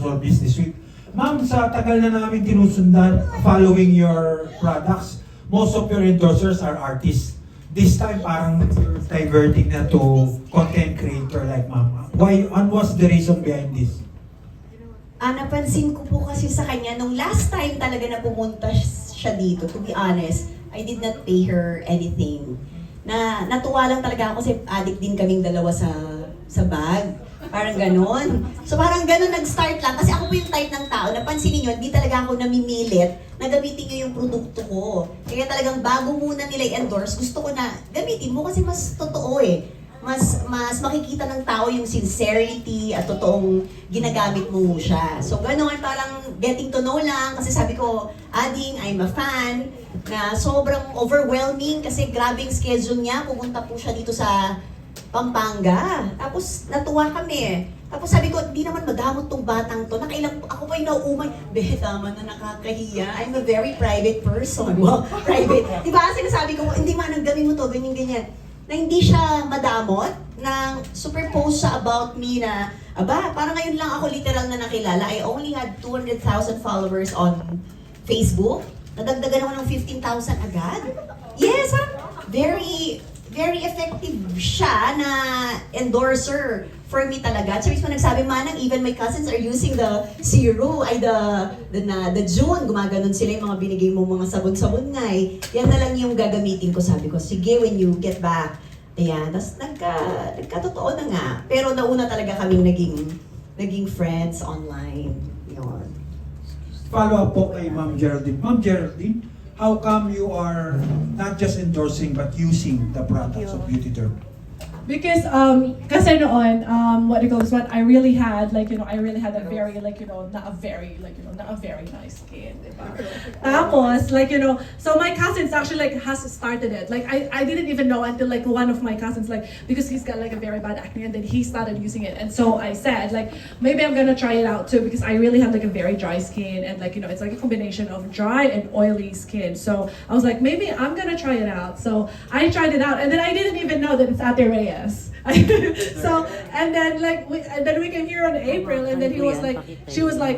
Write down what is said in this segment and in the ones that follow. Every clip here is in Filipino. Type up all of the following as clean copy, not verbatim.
Small Business Week. Ma'am, sa tagal na namin tinusundan, following your products, most of your endorsers are artists. This time, parang you're diverting na to content creator like ma'am. Why, and what's the reason behind this? Napansin ko po kasi sa kanya, nung last time talaga na pumunta siya dito, to be honest, I did not pay her anything. Natuwa lang talaga ako kasi addict din kaming dalawa sa bag. Parang ganon. So parang ganon nag-start lang. Kasi ako po yung type ng tao, napansin niyo, hindi talaga ako namimilit na gamitin niyo yung produkto ko. Kaya talagang bago muna nila i-endorse, gusto ko na gamitin mo kasi mas totoo eh. Mas makikita ng tao yung sincerity at totoong ginagamit mo siya. So gano'n, parang getting to know lang. Kasi sabi ko, Ading, I'm a fan, na sobrang overwhelming kasi grabing schedule niya. Pumunta po siya dito sa Pampanga. Tapos natuwa kami. Tapos sabi ko, hindi naman madamot tong batang to. Nakailang, ako pa yung nauumay. Tama na, nakakahiya. I'm a very private person. Wow, private. Diba, sinasabi ko, hindi man, nagdami mo to, ganyan-ganyan. Na hindi siya madamot, na super post siya about me na, aba, parang ngayon lang ako literal na nakilala. I only had 200,000 followers on Facebook. Nadagdagan ako ng 15,000 agad. Yes, very effective siya na endorser for me talaga. So, mismo nagsabi, Manang, even my cousins are using the Zero, ay the June, gumaganon sila yung mga binigay mo mga sabon-sabon nga eh. Yan na lang yung gagamitin ko. Sabi ko, sige, when you get back. Ayan, tapos nagkatotoo na nga. Pero nauna talaga kaming naging friends online. Yun. Follow up po kay Ma'am Geraldine. Ma'am Geraldine, how come you are not just endorsing but using the products of Beauty Derm? Because kasi noon, what do you call this one? I really had I really had a very not a very nice skin, diba? Tapos so my cousins actually has started it. Like I didn't even know until one of my cousins because he's got a very bad acne and then he started using it. And so I said maybe I'm gonna try it out too because I really have a very dry skin and it's a combination of dry and oily skin. So I was like, maybe I'm gonna try it out. So I tried it out and then I didn't even know that it's Ate Reyes. So and then we came here on April and then she was like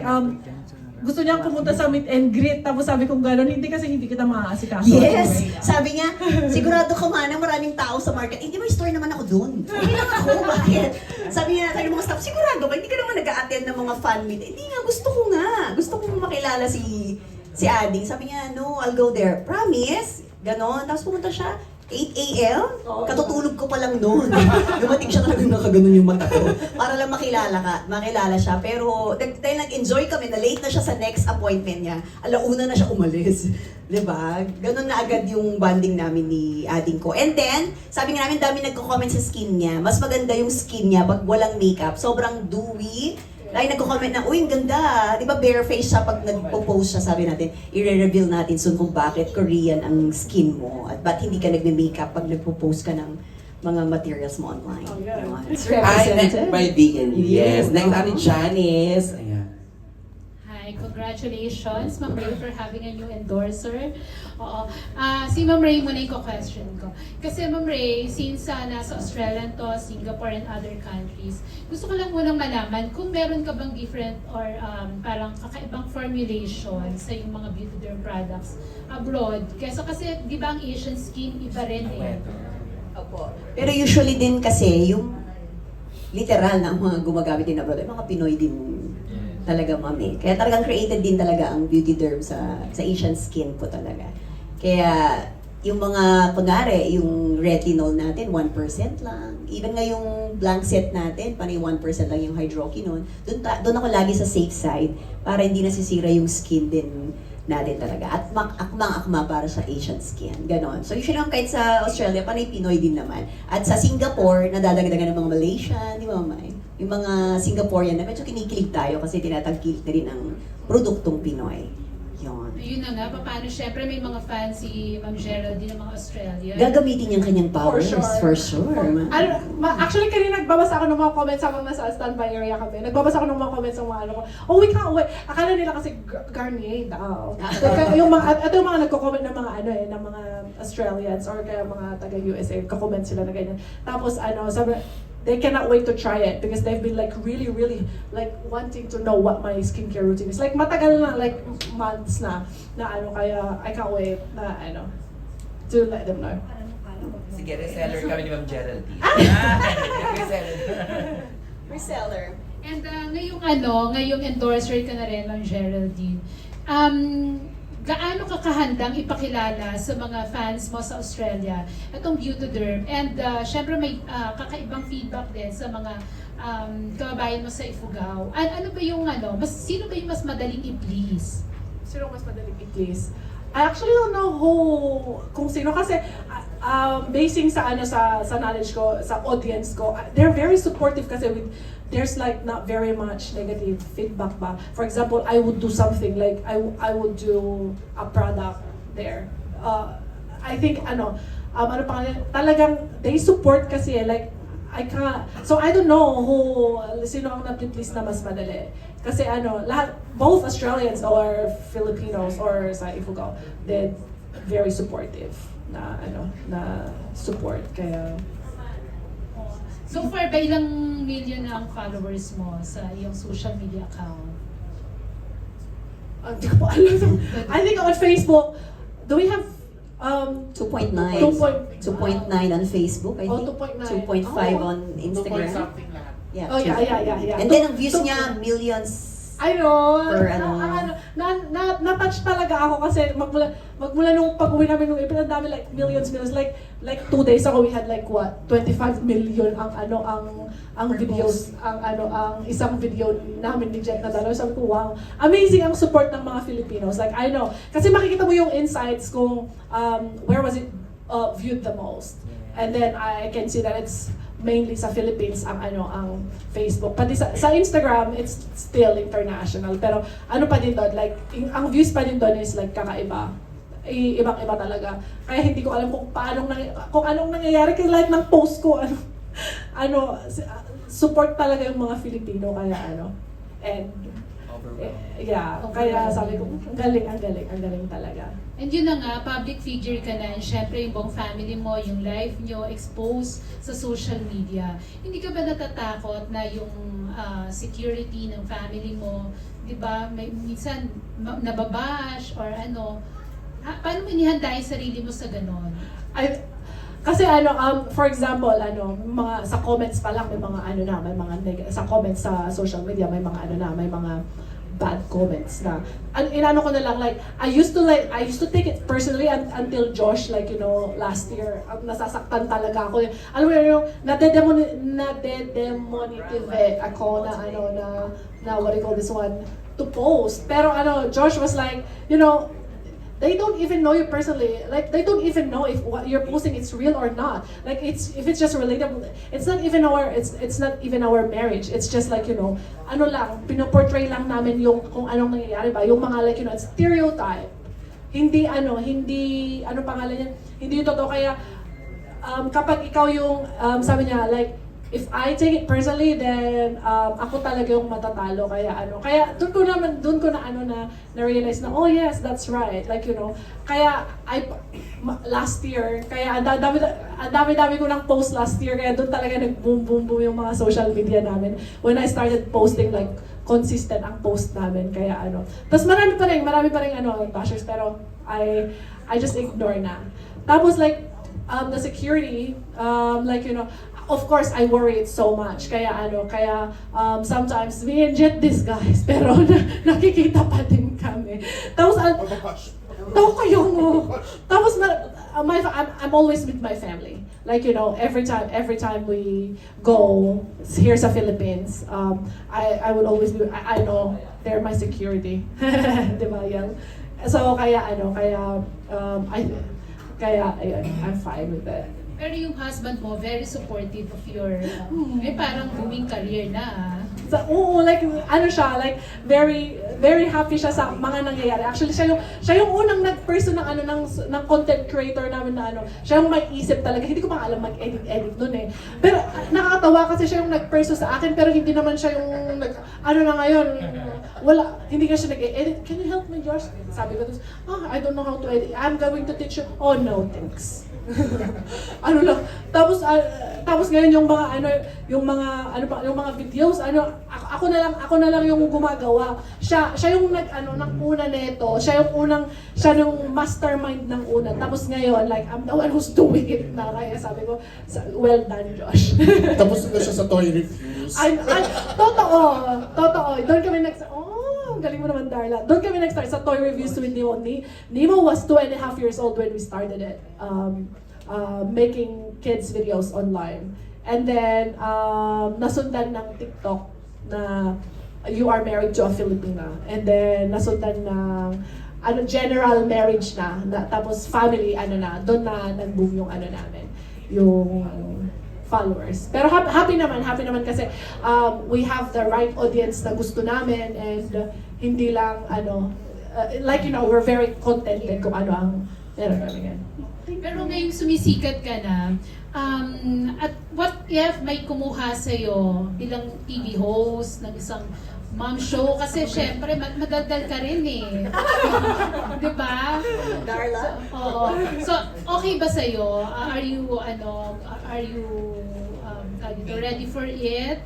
gusto niyang pumunta sa meet and greet tapos sabi ko gano'n hindi kita maaasikaso. Yes! Sabi niya, sigurado ka man maraming tao sa market. Hindi, may store naman ako doon. Hindi lang ako, bakit? Sabi niya sa mga staff, sigurado ba? Hindi ka naman nag-a-attend ng mga fan meet. Hindi nga, gusto ko nga. Gusto kong makilala si Ading. Sabi niya, no, I'll go there. Promise? Ganon. Tapos pumunta siya. 8 a.m. Katutulog ko pa lang noon. Dumating siya talagang nakaganon yung mata ko. Para lang makilala siya. Pero dahil nag-enjoy kami, na late na siya sa next appointment niya, alauna na siya umalis. Diba? Ganon na agad yung bonding namin ni Ading ko. And then, sabi nga namin, dami nagko-comment sa skin niya. Mas maganda yung skin niya pag walang makeup. Sobrang dewy. Like nagko-comment na, uy, ang ganda. Di ba bare face siya pag nagpo-post siya, sabi natin, i-reveal natin soon kung bakit Korean ang skin mo. At ba't hindi ka nagme-makeup pag nagpo-post ka ng mga materials mo online. Oh, yeah. It's Hi, representative. by vegan. Yes. Next natin, Janice. Ayan. Hi, congratulations, Ma'am Ray, for having a new endorser. Oo. Si Ma'am Ray muna yung question ko. Kasi Ma'am Ray, since nasa Australia to, Singapore and other countries, gusto ko lang munang malaman kung meron ka bang different or parang kakaibang formulation sa yung mga beauty derm products abroad. Kasi di ba ang Asian skin iba rin eh. Opo. Pero usually din kasi, yung literal na mga gumagamit din abroad, mga Pinoy din talaga, mami. Kaya talagang created din talaga ang beauty derm sa Asian skin po talaga. Kaya yung mga, kunwari, yung retinol natin, 1% lang. Even nga yung blank set natin, parang 1% lang yung hydroquinone. Doon ako lagi sa safe side para hindi nasisira yung skin din natin talaga. At akmang-akma para sa Asian skin. Ganon. So usually kahit sa Australia, panay Pinoy din naman. At sa Singapore, nadadagdagan ng mga Malaysian, di ba, May? Yung mga Singaporean na medyo kinikilig tayo kasi tinatangkilik na rin ang produktong Pinoy. Yun. Ayun na nga, paano syempre may mga fans si Ma'am Geraldine ng mga Australia. Gagamitin niyang kanyang powers, for sure. Actually, kanina nagbabasa ako ng mga comments habang nasa standby area kami. Nagbabasa ako ng mga comments ng mga ko. Oh, we can't wait. Akala nila kasi Garnier daw. Yung mga, ito yung mga nagko-comment ng mga ng mga Australians or kaya mga taga-USA. Nagko-comment sila na ganyan. Tapos sabi, they cannot wait to try it because they've been like really like wanting to know what my skincare routine is. Like matagal na, like months na ano, kaya I can't wait na ano to let them know. Sige, reseller kami ni Ma'am Geraldine. Reseller. Reseller. And ngayong endorser ka na rin, Ma'am Geraldine. Gaano ka kahandang ipakilala sa mga fans mo sa Australia itong Beautyderm? And syempre may kakaibang feedback din sa mga kababayan mo sa Ifugao. Ano ba yung sino ba yung mas madaling i-please? Sino mas madaling i-please? I actually don't know kung sino kasi basing sa sa knowledge ko, sa audience ko, they're very supportive kasi there's like not very much negative feedback ba. For example, I would do something like I would do a product there. I think talagang they support kasi like so I don't know sino ang na-please na mas madali. Kasi lahat, both Australians or Filipinos or sa Ifugao, they're very supportive na support. Kaya So far, ba ilang million na ang followers mo sa iyong social media account? hindi ko pa alam. I think on Facebook, do we have 2.9. 2.9 2.9 on Facebook, I Oh, think. 2.9. 2.5 Oh. on Instagram. Yeah. Oh yeah. And then ang views niya, millions. I know. Per Na-touch talaga ako kasi magmula nung pag-uwi namin nung April, ang dami like millions. Like 2 days ago we had like what 25 million ang videos, ang isang video namin ni Jet na dalawa. Sabi ko, wow, amazing ang support ng mga Filipinos. Like I know, kasi makikita mo yung insights kung where was it viewed the most. And then I can see that it's mainly sa Philippines ang Facebook. Pati sa Instagram, it's still international. Pero pa din doon, like ang views pa din doon is like kakaiba. Ibang-iba talaga. Kaya hindi ko alam kung anong nangyayari kasi like ng post ko support talaga yung mga Filipino kaya and yeah, kaya sabi ko, ang galing talaga. And yun na nga, public figure ka na, and syempre yung buong family mo, yung life nyo, exposed sa social media. Hindi ka ba natatakot na yung security ng family mo, di ba, minsan nababash or paano mo inihanda yung sarili mo sa ganon? Kasi for example, mga sa comments pa lang may mga sa comments sa social media may mga may mga bad comments na ko na lang like I used to take it personally until Josh last year nasasaktan talaga ako. Alam mo yung na-demonetize ako na what do you call this one to post. Pero Josh was like, they don't even know you personally. Like they don't even know if what you're posting is real or not. Like if it's just relatable. It's not even our marriage. It's just like lang pinoportray lang namin yung kung anong nangyayari ba, yung mga like stereotype. Hindi pangalan niya? Hindi yung totoo kaya kapag ikaw yung sabi niya like if I take it personally, then ako talaga yung matatalo. Kaya doon ko na na-realize na, oh yes, that's right. Like, kaya last year, kaya ang dami ko ng post last year, kaya doon talaga nag-boom yung mga social media namin. When I started posting, like, consistent ang post namin. Kaya Tapos marami pa rin bashers, pero I just ignore na. Tapos like, the security, of course, I worry it so much. Kaya sometimes we inject these guys, pero nakikita pa din kami. Tapos, Tapos, I'm always with my family. Like, every time we go here sa Philippines, I would always be, I know, they're my security. Diba yan? So, I'm fine with that. Pero yung husband mo, very supportive of your, parang booming career na. Oo, like, siya, like, very, very happy siya sa mga nangyayari. Actually, siya yung unang nag-person ng content creator namin na siya yung mag-isip talaga. Hindi ko pa alam mag-edit nun eh. Pero nakakatawa kasi siya yung nag-person sa akin, pero hindi naman siya yung na ngayon, hindi ka siya nag-edit. Can you help me, Josh? Sabi ko, I don't know how to edit. I'm going to teach you. Oh, no, thanks. Ano lang, tapos ngayon yung mga yung mga videos, ako na lang yung gumagawa. Siya yung nang una nito, siya yung mastermind ng una. Tapos ngayon, like, I'm the one who's doing it na. Kaya sabi ko, well done, Josh. Tapos na siya sa toy reviews. Totoo. Doon kami galing mo naman, Darla. Doon kami nag-start sa toy reviews with Nemo. Nemo was 2.5 years old when we started it. Making kids videos online. And then, nasundan ng TikTok na you are married to a Filipina. And then, nasundan ng general marriage na tapos family, doon na nag-boom yung namin. Yung followers. Pero happy naman kasi we have the right audience na gusto namin and hindi lang we're very contented kung ano ang meron namin yan. Pero ngayong sumisikat ka na, at what if may kumuha sa'yo bilang TV host ng isang mom show? Kasi syempre, madaldal ka rin eh. Di ba? Darla? Oo. So, okay ba sa'yo? Are you ready for it?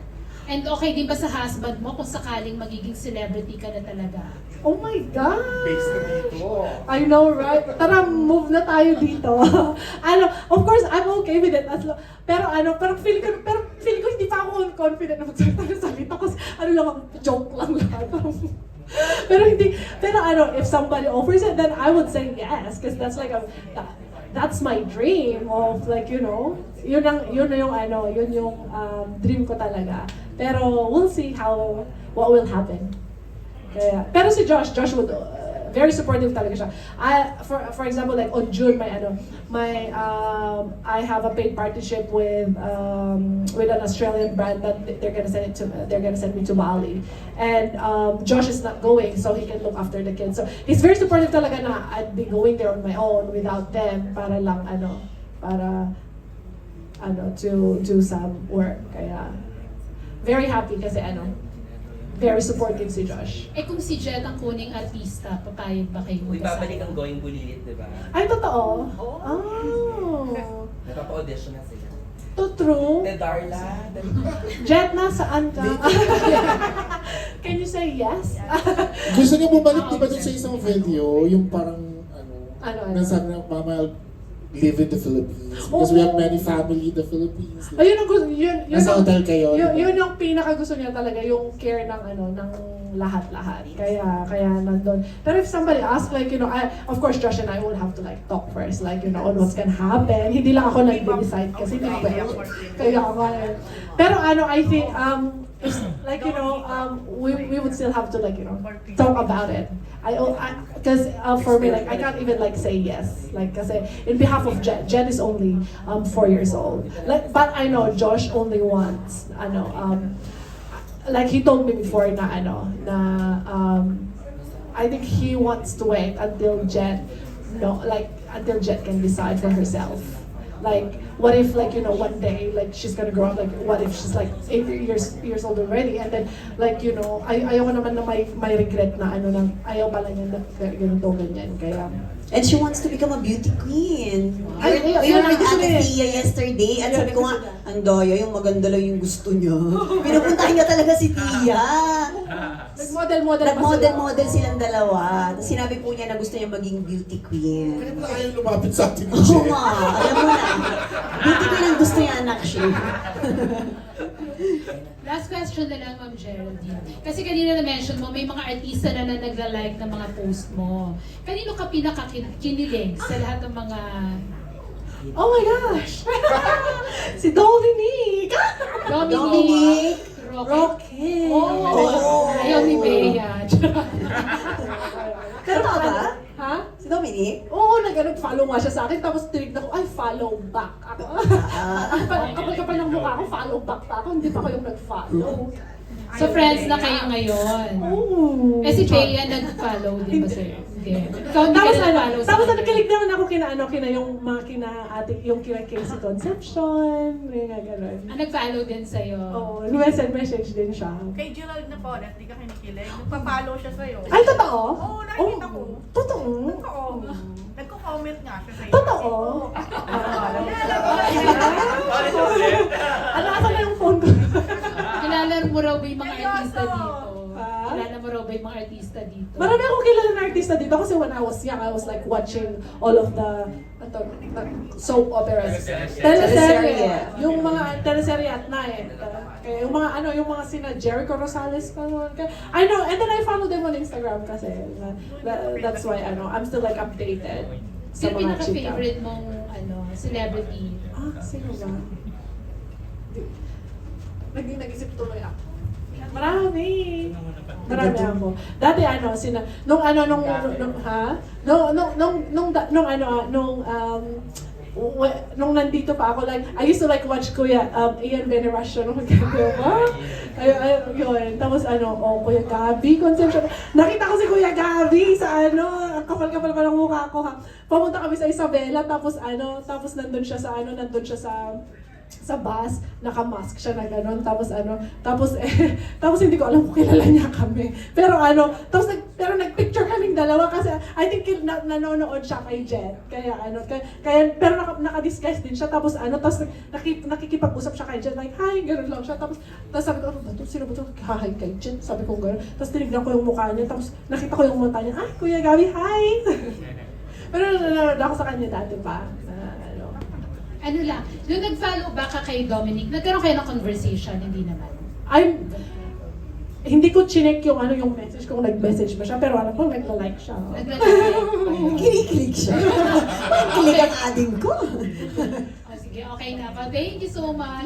And okay din ba sa husband mo kung sakaling magiging celebrity ka na talaga? Oh my God! Based na dito. I know, right? Tara, move na tayo dito. Of course, I'm okay with it. Pero feeling ko hindi pa ako confident na magsalita kasi joke lang lahat. Pero if somebody offers it, then I would say yes, because that's like that's my dream of yun yung dream ko talaga. Pero we'll see what will happen. Pero si Josh would very supportive talaga siya. For example, like on June, I have a paid partnership with an Australian brand that they're gonna send me to Bali, and Josh is not going, so he can look after the kids. So he's very supportive talaga na I'd be going there on my own without them para to do some work. Kaya very happy kasi very supportive si Josh. Eh kung si Jet ang kuning artista, papayag ba kayo Uy, babalik magkasama? ang Going Bulilit, di ba? Ay, totoo? Oo. Oh. Napapa-audition na sila. True. Darla. Jet, nasaan ka? Can you say yes? Gusto niya bumalik, di ba, dun sa isang video, yung parang, Ano? nasabi ng Mama, I'll live in the Philippines. Because we have many family in the Philippines. Ayun ang gusto, yun Nasa hotel kayo, Yun, diba? yun yung pinaka gusto niya talaga, yung care ng ng lahat-lahat. Kaya nandun. Pero if somebody asks, of course, Josh and I will have to talk first, on what's gonna happen. Hindi lang ako nag-decide kasi hindi pwede. Kaya pero I think, we would still have to talk about it. Because for me, I can't even say yes. Kasi in behalf of Jen is only 4 years old. But I know Josh only wants he told me before na I think he wants to wait until Jen can decide for herself. What if one day she's gonna grow up, what if she's 8 years old already, and then ayaw ko naman na may regret na ayaw pala niya na ganyan kaya. And she wants to become a beauty queen. Ay, We were ayun, with gusto Ate niya eh. Tia yesterday at Ayun, sabi ko gusto nga, niya. ang daya, yung maganda lang yung gusto niya. Pinupuntahan niya talaga si Tia. Nag-model silang dalawa. Tapos sinabi po niya na gusto niya maging beauty queen. Kaya pala ayaw lumapit sa atin ni Oo Jen. nga, alam mo na. Beauty queen ang gusto niya, anak siya. Last question na lang, Ma'am Geraldine. Kasi kanina na-mention mo, may mga artista na nagla-like ng mga post mo. Kanino ka pinakakinilig sa lahat ng mga... Oh my gosh! Si Dominique! Dominique! Roque! Oh, ayaw ni Bea. Pero ba? Ha? Si Dominique? Oo, nag-follow nga siya sa akin, tapos tinignan ko, ay, follow back ako. Kapal ng mukha ko, follow back pa ako, hindi pa ko yung nag-follow. So friends na kayo ngayon. Oo. Eh si Bea nag-follow din ba sa'yo? Hindi. Ikaw hindi ka nag-follow sa Tapos kanya. nakilig naman ako kina yung mga yung kina Casey Concepcion, yung gano'n. Nag-follow din sa'yo. Oo, message din siya. Kay Gerald na po, di ka kinikilig. Nagpa-follow siya sa'yo. Ay, totoo? Oo, nakikita ko. Totoo? Totoo. Nagko-comment nga siya sa'yo. Totoo? Oo. Ano, asa na yung phone ko? Kilala mo raw ba yung mga artista dito? Ah? Kilala mo raw ba yung mga artista dito? Marami akong kilala na artista dito kasi when I was young, I was like watching all of the soap operas. Teleserye. Yung mga teleserye at night. Kaya yung mga yung mga sina Jericho Rosales pa noon. I know, and then I follow them on Instagram kasi. That's why I'm still like updated sa Sino mga chika. pinaka-favorite mong celebrity? Sino ba? Nag-isip tuloy ako. Marami ako. Dati nung nandito pa ako, like, I used to like watch Kuya Ian Veneracion nung magkakaroon. Yun. Tapos Kuya Gabi, Concepcion. Nakita ko si Kuya Gabi sa ang kapal-kapal pa ng mukha ko ha. Pumunta kami sa Isabela, tapos nandun siya sa bus, naka-mask siya na gano'n, tapos hindi ko alam kung kilala niya kami. Pero pero nag-picture kaming dalawa kasi I think nanonood siya kay Jet. Pero naka-disguise din siya, tapos nakikipag-usap siya kay Jet, like, hi, gano'n lang siya. Tapos sabi ko, sino ba ito? Hi kay Jet, sabi ko gano'n. Tapos tinignan ko yung mukha niya, tapos nakita ko yung mata niya, Kuya Gabi, hi! Pero nanonood ako sa kanya dati pa. Ano lang, nung nag-follow back ka kay Dominic, nagkaroon kayo ng conversation, hindi naman. Hindi ko chinek yung message kung nag-message ba siya, pero alam ko nag-like siya. Naglalagay. Kinikilig siya. Kilig ang ading ko. Sige, okay na. Thank you so much.